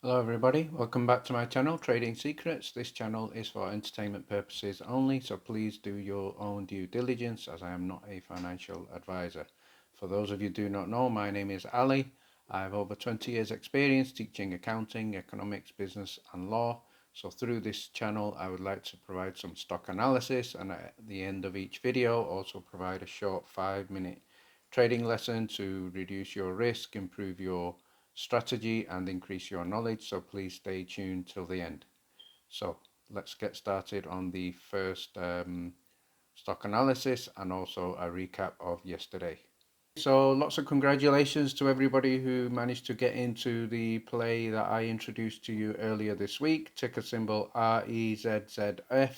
Hello everybody, welcome back to my channel, Trading Secrets. This channel is for entertainment purposes only, so please do your own due diligence as I am not a financial advisor. For those of you who do not know, my name is Ali. I have over 20 years experience teaching accounting, economics, business and law. So through this channel I would like to provide some stock analysis, and at the end of each video also provide a short 5-minute trading lesson to reduce your risk, improve your strategy and increase your knowledge, so please stay tuned till the end. So let's get started on the first stock analysis and also a recap of yesterday. So lots of congratulations to everybody who managed to get into the play that I introduced to you earlier this week. Ticker symbol REZZF,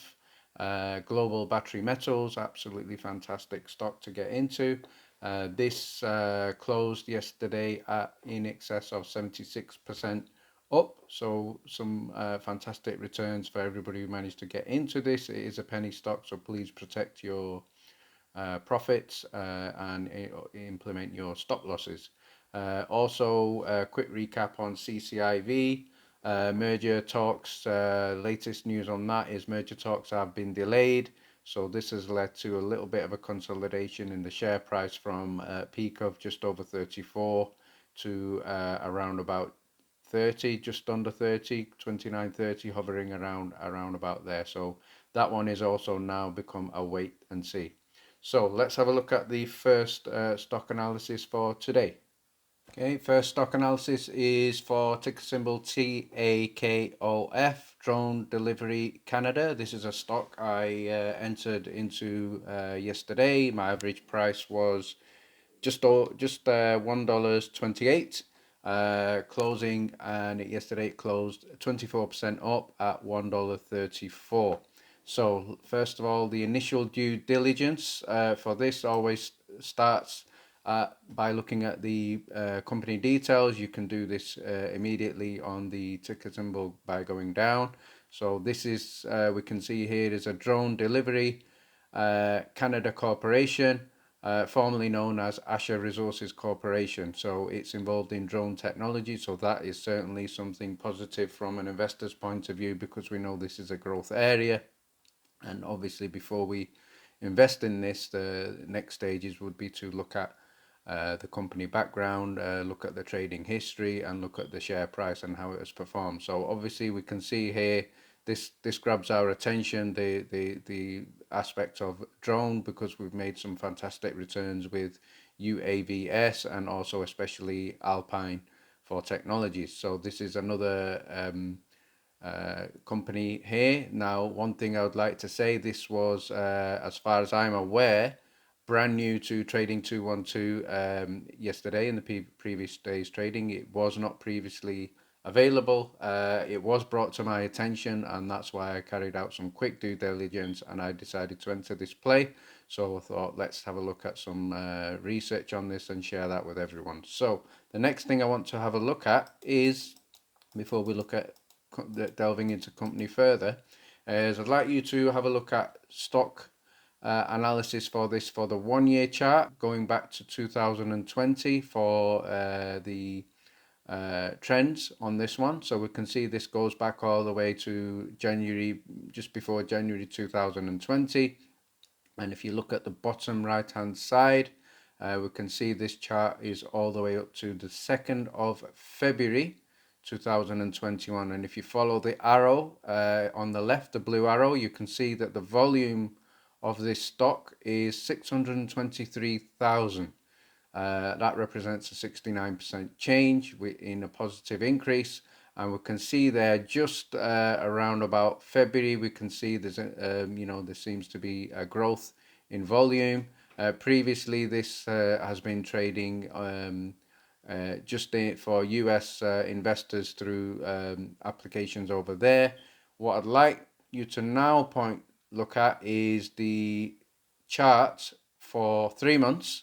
Global Battery Metals, absolutely fantastic stock to get into. This closed yesterday at in excess of 76% up, so some fantastic returns for everybody who managed to get into this. It is a penny stock, so please protect your profits and implement your stop losses. Also, a quick recap on CCIV. Merger talks, latest news on that is merger talks have been delayed. So this has led to a little bit of a consolidation in the share price from a peak of just over 34 to around about 30, just under 30, 29.30, hovering around about there. So that one is also now become a wait and see. So let's have a look at the first stock analysis for today. Okay, first stock analysis is for ticker symbol TAKOF, Drone Delivery Canada. This is a stock I entered into yesterday. My average price was just $1.28 closing, and yesterday it closed 24% up at $1.34. So first of all, the initial due diligence for this always starts by looking at the company details. You can do this immediately on the ticker symbol by going down. So this is, we can see here is a Drone Delivery Canada Corporation, formerly known as Asher Resources Corporation. So it's involved in drone technology. So that is certainly something positive from an investor's point of view, because we know this is a growth area. And obviously before we invest in this, the next stages would be to look at the company background, look at the trading history, and look at the share price and how it has performed. So obviously we can see here this grabs our attention, the aspect of drone, because we've made some fantastic returns with UAVs and also especially Alpine for technologies. So this is another company here. Now, one thing I would like to say, this was, as far as I'm aware, brand new to Trading 212 yesterday in the previous day's trading. It was not previously available. It was brought to my attention, and that's why I carried out some quick due diligence and I decided to enter this play. So I thought, let's have a look at some research on this and share that with everyone. So the next thing I want to have a look at is, before we look at delving into company further, is I'd like you to have a look at stock analysis for this for the 1 year chart going back to 2020 for the trends on this one. So we can see this goes back all the way to January, just before January 2020. And if you look at the bottom right hand side, we can see this chart is all the way up to the 2nd of February 2021. And if you follow the arrow on the left, the blue arrow, you can see that the volume of this stock is 623,000. That represents a 69% change in a positive increase. And we can see there just around about February, we can see there's there seems to be a growth in volume. Previously, this has been trading just for US investors through applications over there. What I'd like you to now look at is the chart for 3 months,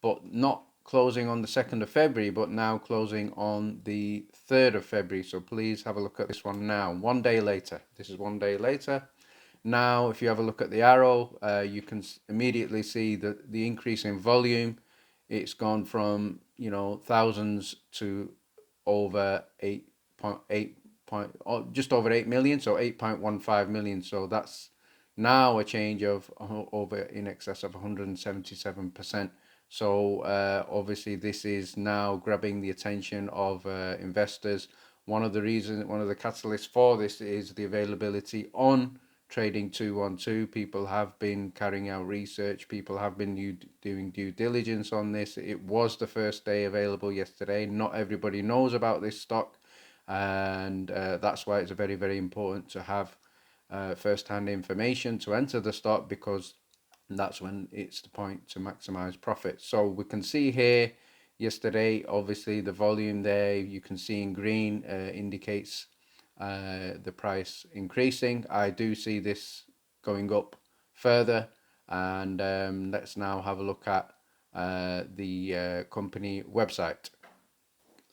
but not closing on the 2nd of February, but now closing on the 3rd of February. So please have a look at this one now. 1 day later. This is 1 day later. Now, if you have a look at the arrow, you can immediately see that the increase in volume, it's gone from, thousands to over just over 8 million, so 8.15 million. So that's now a change of over in excess of 177%. So obviously this is now grabbing the attention of investors. One of the catalysts for this is the availability on trading 212. People have been carrying out research. People have been doing due diligence on this. It was the first day available yesterday. Not everybody knows about this stock, and that's why it's very, very important to have first-hand information to enter the stock, because that's when it's the point to maximize profit. So we can see here yesterday, obviously the volume there you can see in green indicates the price increasing. I do see this going up further, and let's now have a look at the company website.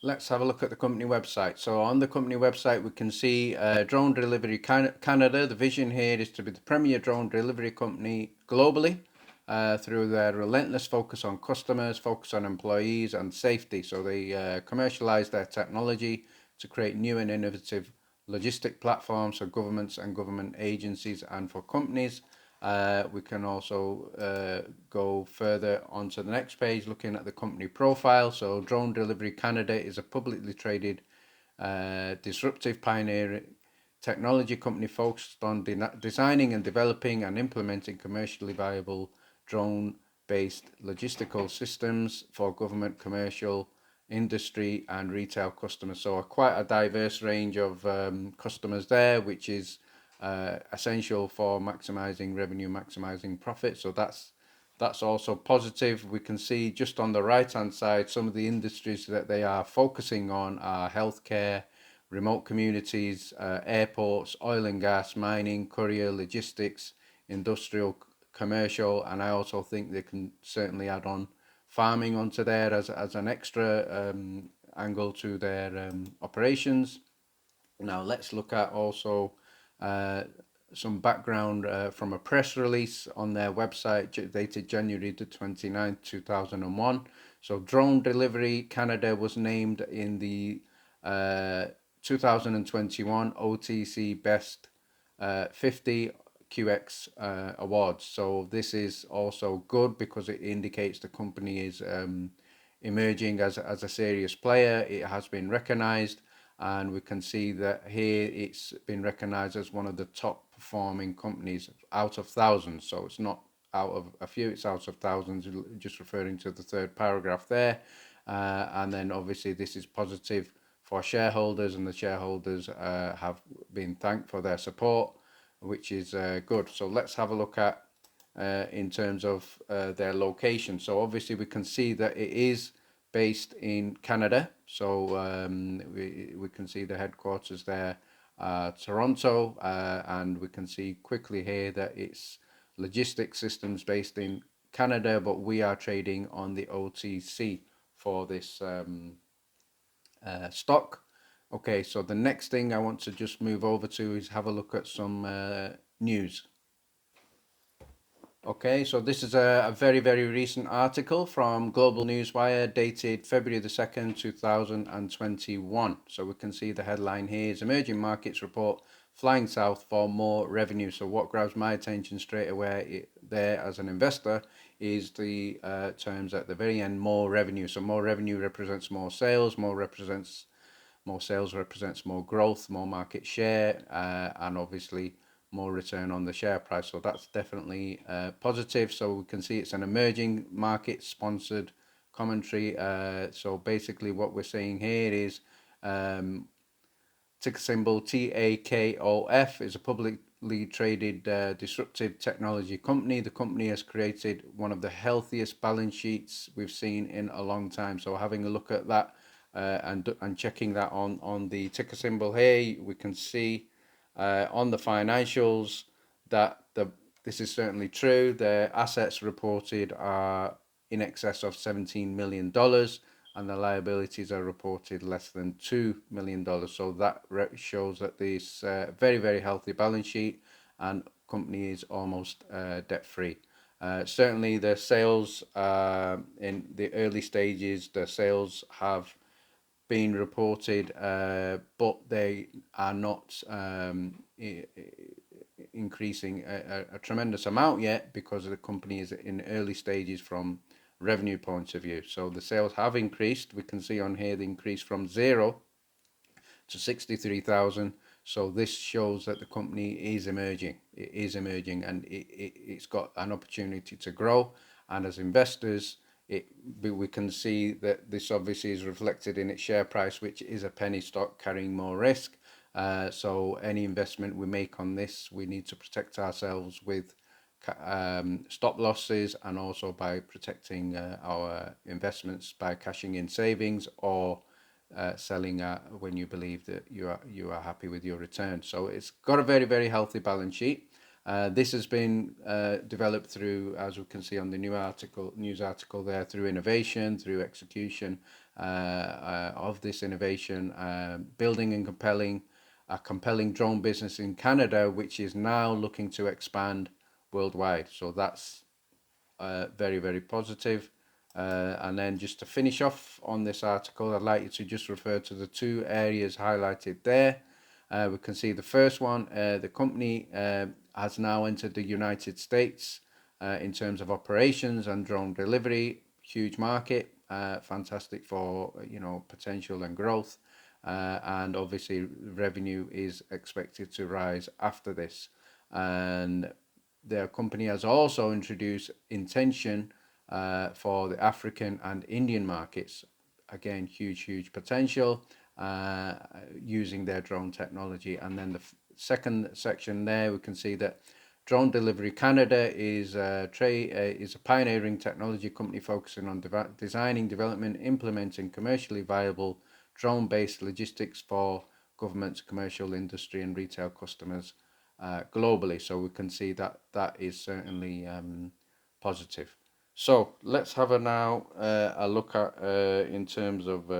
Let's have a look at the company website. So on the company website, we can see Drone Delivery Canada. The vision here is to be the premier drone delivery company globally through their relentless focus on customers, focus on employees and safety. So they commercialize their technology to create new and innovative logistic platforms for governments and government agencies and for companies. We can also go further onto the next page looking at the company profile. So Drone Delivery Canada is a publicly traded disruptive pioneering technology company focused on designing and developing and implementing commercially viable drone-based logistical systems for government, commercial, industry and retail customers. So quite a diverse range of customers there, which is essential for maximizing revenue, maximizing profit. So that's also positive. We can see just on the right hand side some of the industries that they are focusing on are healthcare, remote communities, airports, oil and gas, mining, courier, logistics, industrial, commercial, and I also think they can certainly add on farming onto there as an extra angle to their operations. Now let's look at also some background from a press release on their website dated January the 29th, 2001. So Drone Delivery Canada was named in the 2021 OTC Best 50 QX awards. So this is also good because it indicates the company is emerging as a serious player. It has been recognized, and we can see that here it's been recognized as one of the top performing companies out of thousands. So it's not out of a few, it's out of thousands, just referring to the third paragraph there. And then obviously this is positive for shareholders, and the shareholders have been thanked for their support, which is good. So let's have a look at in terms of their location. So obviously we can see that it is based in Canada. So we can see the headquarters there, Toronto, and we can see quickly here that it's logistics systems based in Canada, but we are trading on the OTC for this stock. Okay, so the next thing I want to just move over to is have a look at some news. Okay, so this is a very, very recent article from Global Newswire dated February the 2nd, 2021. So we can see the headline here is Emerging Markets Report Flying South for More Revenue. So what grabs my attention straight away there as an investor is the terms at the very end, more revenue. So more revenue represents more sales, more sales represents more growth, more market share, and obviously more return on the share price. So that's definitely positive. So we can see it's an emerging market sponsored commentary. So basically what we're saying here is ticker symbol TAKOF is a publicly traded disruptive technology company. The company has created one of the healthiest balance sheets we've seen in a long time. So having a look at that and checking that on the ticker symbol here, we can see on the financials that this is certainly true. Their assets reported are in excess of $17 million, and the liabilities are reported less than $2 million. So that shows that this very, very healthy balance sheet, and company is almost debt free. Certainly the sales in the early stages, the sales have being reported, but they are not increasing a tremendous amount yet because the company is in early stages from revenue point of view. So the sales have increased. We can see on here the increase from 0 to 63,000. So this shows that the company is emerging. It is emerging, and it's got an opportunity to grow. And as investors, we can see that this obviously is reflected in its share price, which is a penny stock carrying more risk. So any investment we make on this, we need to protect ourselves with stop losses, and also by protecting our investments by cashing in savings or selling when you believe that you are happy with your return. So it's got a very, very healthy balance sheet. This has been developed through, as we can see on the news article there, through innovation, through execution of this innovation, building and a compelling drone business in Canada, which is now looking to expand worldwide. So that's very, very positive. And then just to finish off on this article, I'd like you to just refer to the two areas highlighted there. We can see the first one, the company has now entered the United States in terms of operations and drone delivery. Huge market, fantastic for potential and growth, and obviously revenue is expected to rise after this. And the company has also introduced intention for the African and Indian markets. Again, huge potential using their drone technology. And then the second section there, we can see that Drone Delivery Canada is a pioneering technology company focusing on designing, development, implementing commercially viable drone-based logistics for governments, commercial industry, and retail customers globally. So we can see that that is certainly positive. So let's have a look at in terms of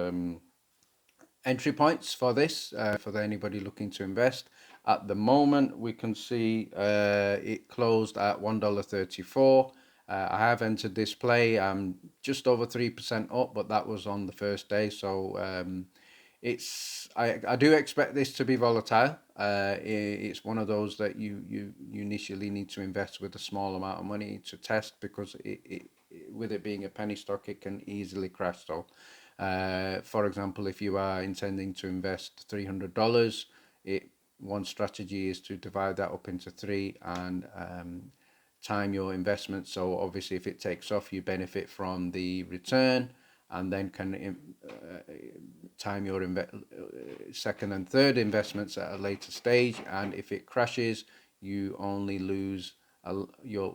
entry points for this, for anybody looking to invest. At the moment, we can see it closed at $1.34. I have entered this play. I'm just over 3% up, but that was on the first day. So I do expect this to be volatile. It's one of those that you initially need to invest with a small amount of money to test, because with it being a penny stock, it can easily crash. So for example, if you are intending to invest $300, one strategy is to divide that up into three and time your investment. So obviously if it takes off, you benefit from the return, and then can time your second and third investments at a later stage. And if it crashes, you only lose your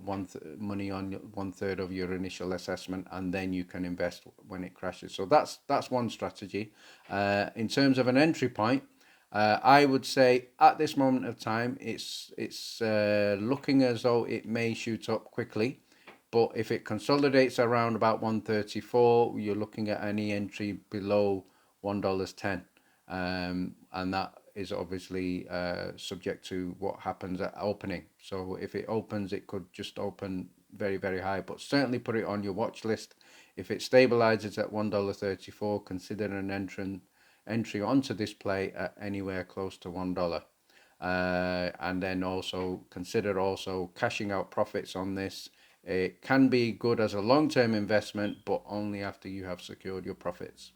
money on 1/3 of your initial assessment, and then you can invest when it crashes. So that's one strategy. In terms of an entry point, I would say at this moment of time, it's looking as though it may shoot up quickly. But if it consolidates around about 134, you're looking at any entry below $1.10. And that is obviously subject to what happens at opening. So if it opens, it could just open very, very high, but certainly put it on your watch list. If it stabilizes at $1.34, consider an entry onto this play at anywhere close to $1. And then also consider cashing out profits on this. It can be good as a long-term investment, but only after you have secured your profits.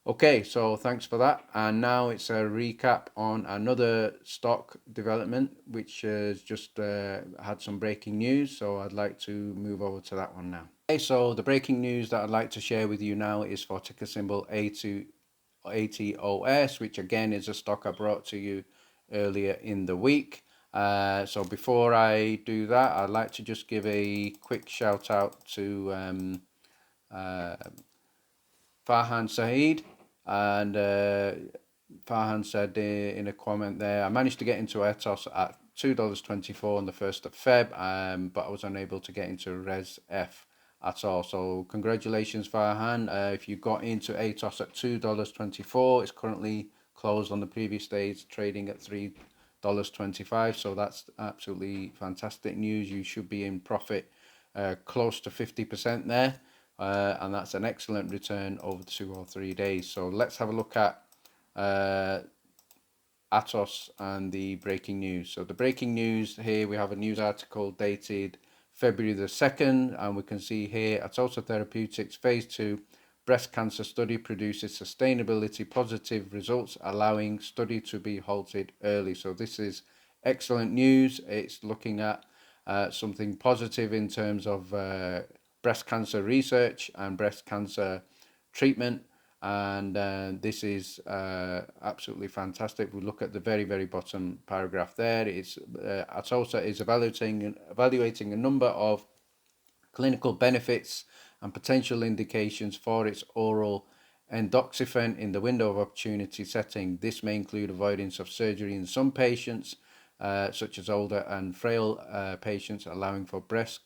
Okay, so thanks for that. And now it's a recap on another stock development, which has just had some breaking news. So I'd like to move over to that one now. Okay, so the breaking news that I'd like to share with you now is for ticker symbol ATOS, which again is a stock I brought to you earlier in the week. So before I do that, I'd like to just give a quick shout out to Farhan Saeed. And Farhan said in a comment there, I managed to get into Atos at $2.24 on the 1st of Feb, but I was unable to get into Res F at all. So congratulations, Farhan. If you got into Atos at $2.24, it's currently closed on the previous day. It's trading at $3.25. So that's absolutely fantastic news. You should be in profit close to 50% there. and that's an excellent return over 2 or 3 days. So let's have a look at Atos and the breaking news. So the breaking news here, we have a news article dated February the 2nd, and we can see here Atossa Therapeutics phase 2 breast cancer study produces sustainability positive results, allowing study to be halted early. So this is excellent news. It's looking at something positive in terms of breast cancer research and breast cancer treatment, and this is absolutely fantastic. We look at the very bottom paragraph there. It's Atossa is evaluating a number of clinical benefits and potential indications for its oral endoxifen in the window of opportunity setting. This may include avoidance of surgery in some patients, such as older and frail patients, allowing for breast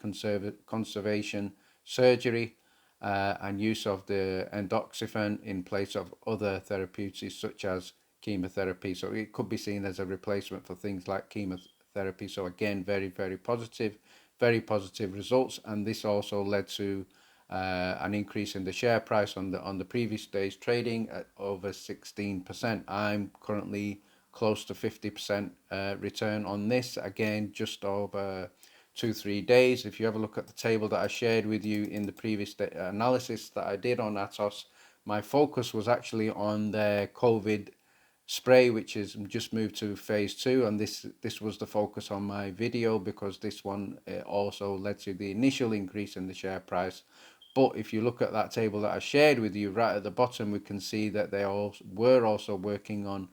conservation surgery, and use of the endoxifen in place of other therapeutics such as chemotherapy. So it could be seen as a replacement for things like chemotherapy. So again, very positive results, and this also led to an increase in the share price on the previous day's trading at over 16%. I'm currently close to 50% return on this, again just over 2-3 days. If you have a look at the table that I shared with you in the previous analysis that I did on Atos, my focus was actually on their COVID spray, which is just moved to phase 2, and this was the focus on my video because this one also led to the initial increase in the share price. But if you look at that table that I shared with you, right at the bottom we can see that they were also working on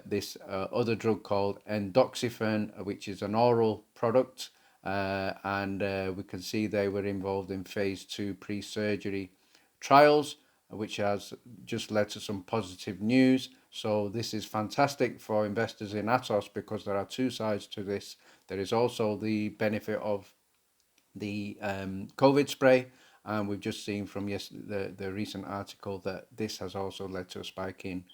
this other drug called endoxifen, which is an oral product, and we can see they were involved in phase 2 pre-surgery trials, which has just led to some positive news. So this is fantastic for investors in Atos because there are two sides to this. There is also the benefit of the COVID spray, and we've just seen from the recent article that this has also led to a spike in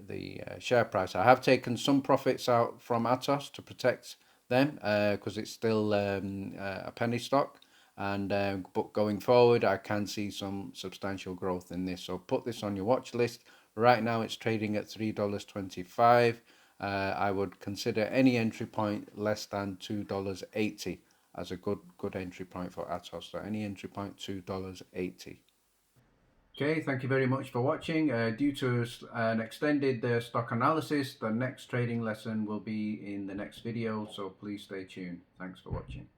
the share price. I have taken some profits out from Atos to protect them because it's still a penny stock, and but going forward I can see some substantial growth in this. So put this on your watch list. Right now it's trading at $3.25. I would consider any entry point less than $2.80 as a good entry point for Atos. So any entry point $2.80. Okay, thank you very much for watching. Due to an extended stock analysis, the next trading lesson will be in the next video, so please stay tuned. Thanks for watching.